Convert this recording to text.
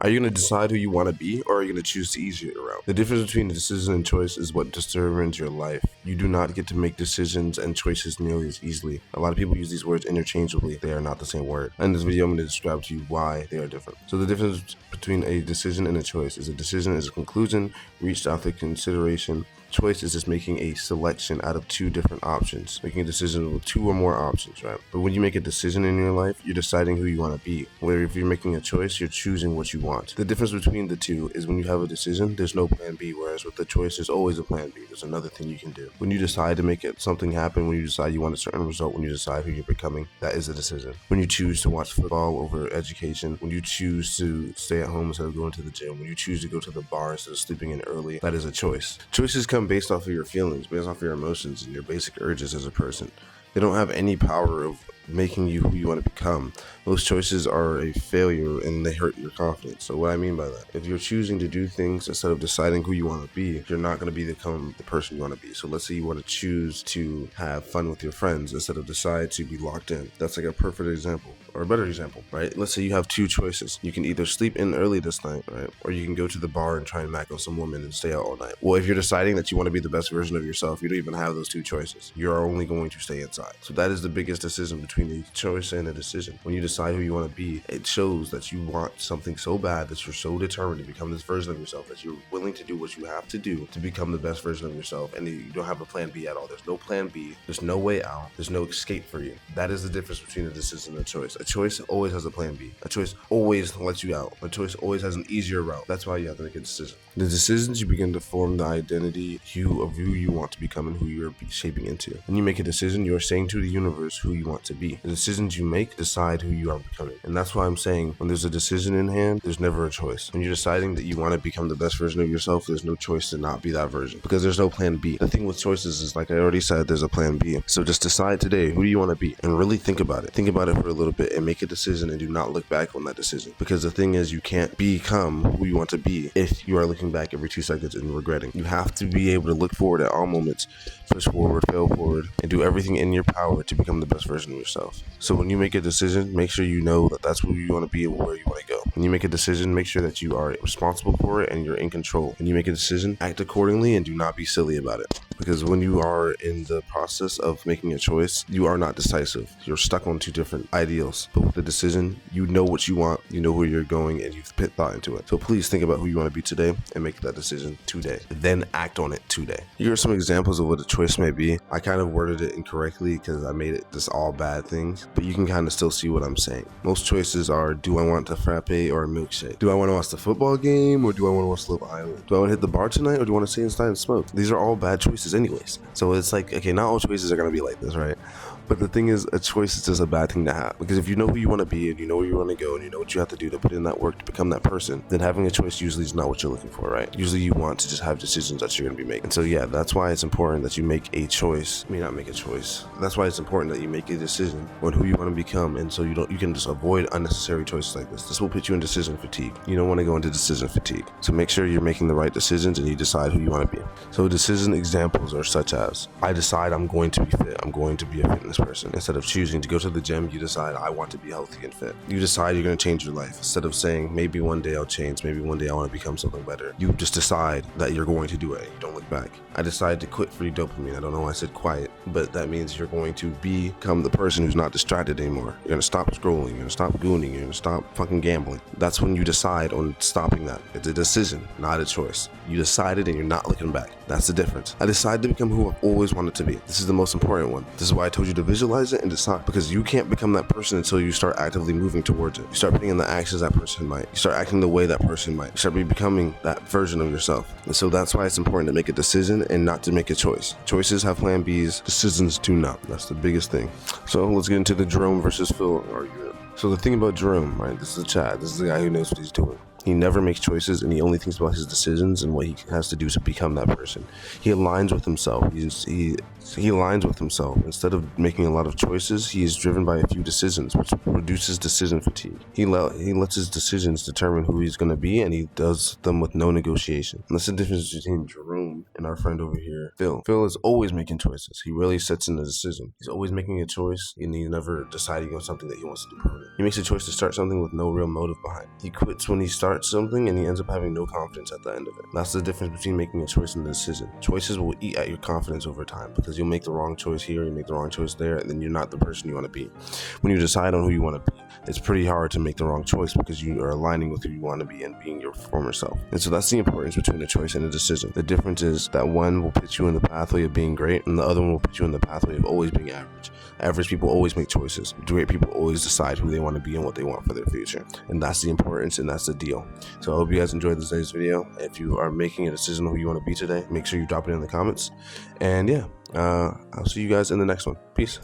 Are you going to decide who you want to be, or are you going to choose the easier route? The difference between a decision and choice is what determines your life. You do not get to make decisions and choices nearly as easily. A lot of people use these words interchangeably. They are not the same word. In this video, I'm going to describe to you why they are different. So the difference between a decision and a choice is a decision is a conclusion reached after consideration. Choice is just making a selection out of two different options, making a decision with two or more options, right? But when you make a decision in your life, you're deciding who you want to be. Where if you're making a choice, you're choosing what you want. The difference between the two is when you have a decision, there's no plan B, whereas with the choice, there's always a plan B. There's another thing you can do. When you decide to make something happen, when you decide you want a certain result, when you decide who you're becoming, that is a decision. When you choose to watch football over education, when you choose to stay at home instead of going to the gym, when you choose to go to the bar instead of sleeping in early, that is a choice. Choices come based off of your feelings, based off of your emotions and your basic urges as a person. They don't have any power of making you who you want to become. Most choices are a failure and they hurt your confidence. So what I mean by that, if you're choosing to do things instead of deciding who you want to be, you're not going to become the person you want to be. So let's say you want to choose to have fun with your friends instead of decide to be locked in. That's like a perfect example, or a better example, right? Let's say you have two choices. You can either sleep in early this night, right? Or you can go to the bar and try and mack on some woman and stay out all night. Well, if you're deciding that you want to be the best version of yourself, you don't even have those two choices. You're only going to stay inside. So that is the biggest decision between a choice and a decision. When you decide who you want to be, it shows that you want something so bad, that you're so determined to become this version of yourself, that you're willing to do what you have to do to become the best version of yourself, and you don't have a plan B at all. There's no plan B. There's no way out. There's no escape for you. That is the difference between a decision and a choice. A choice always has a plan B. A choice always lets you out. A choice always has an easier route. That's why you have to make a decision. The decisions, you begin to form the identity of who you want to become and who you're shaping into. When you make a decision, you are saying to the universe who you want to be. The decisions you make decide who you are becoming. And that's why I'm saying when there's a decision in hand, there's never a choice. When you're deciding that you want to become the best version of yourself, there's no choice to not be that version, because there's no plan B. The thing with choices is, like I already said, there's a plan B. So just decide today, who do you want to be? And really think about it. Think about it for a little bit and make a decision, and do not look back on that decision. Because the thing is, you can't become who you want to be if you are looking back every 2 seconds and regretting. You have to be able to look forward at all moments, push forward, fail forward, and do everything in your power to become the best version of yourself. So when you make a decision, make sure you know that that's who you want to be and where you want to go. When you make a decision, make sure that you are responsible for it and you're in control. When you make a decision, act accordingly and do not be silly about it. Because when you are in the process of making a choice, you are not decisive. You're stuck on two different ideals. But with a decision, you know what you want, you know where you're going, and you've put thought into it. So please think about who you want to be today and make that decision today. Then act on it today. Here are some examples of what a choice may be. I kind of worded it incorrectly because I made it this all bad things, but you can kind of still see what I'm saying. Most choices are, do I want a frappe or a milkshake? Do I want to watch the football game, or do I want to watch Love Island? Do I want to hit the bar tonight, or do I want to stay inside and smoke? These are all bad choices anyways. So it's like, okay, not all choices are going to be like this, right? But the thing is, a choice is just a bad thing to have. Because if you know who you want to be and you know where you want to go and you know what you have to do to put in that work to become that person, then having a choice usually is not what you're looking for, right? Usually you want to just have decisions that you're going to be making. And so yeah, that's why it's important that you make a choice. I mean, not make a choice. That's why it's important that you make a decision on who you want to become. And so you can just avoid unnecessary choices like this. This will put you in decision fatigue. You don't want to go into decision fatigue. So make sure you're making the right decisions and you decide who you want to be. So decision examples are such as, I decide I'm going to be fit. I'm going to be a fitness person. Instead of choosing to go to the gym, you decide I want to be healthy and fit. You decide you're going to change your life. Instead of saying maybe one day I'll change, maybe one day I want to become something better, you just decide that you're going to do it. You don't look back. I decided to quit free dopamine. I don't know why I said quiet, but that means you're going to become the person who's not distracted anymore. You're going to stop scrolling. You're going to stop gooning. You're going to stop fucking gambling. That's when you decide on stopping that. It's a decision, not a choice. You decided and you're not looking back. That's the difference. I decided to become who I've always wanted to be. This is the most important one. This is why I told you to visualize it and decide, because you can't become that person until you start actively moving towards it. You start putting in the actions that person might. You start acting the way that person might. You start becoming that version of yourself. And so that's why it's important to make a decision and not to make a choice. Choices have plan Bs, decisions do not. That's the biggest thing. So let's get into the Jerome versus Phil argument. So the thing about Jerome, right? This is Chad. This is the guy who knows what he's doing. He never makes choices, and he only thinks about his decisions and what he has to do to become that person. He aligns with himself. He aligns with himself. Instead of making a lot of choices, he is driven by a few decisions, which reduces decision fatigue. He lets his decisions determine who he's going to be, and he does them with no negotiation. And that's the difference between Jerome and our friend over here, Phil. Phil is always making choices. He really sets in a decision. He's always making a choice, and he's never deciding on something that he wants to do permanently. He makes a choice to start something with no real motive behind. He quits when he starts starts something and he ends up having no confidence at the end of it. That's the difference between making a choice and a decision. Choices will eat at your confidence over time, because you'll make the wrong choice here, you make the wrong choice there, and then you're not the person you want to be. When you decide on who you want to be, it's pretty hard to make the wrong choice because you are aligning with who you want to be and being your former self. And so that's the importance between a choice and a decision. The difference is that one will put you in the pathway of being great, and the other one will put you in the pathway of always being average. Average people always make choices. Great people always decide who they want to be and what they want for their future. And that's the importance, and that's the deal. So I hope you guys enjoyed today's video. If you are making a decision on who you want to be today, make sure you drop it in the comments. And yeah, I'll see you guys in the next one. Peace.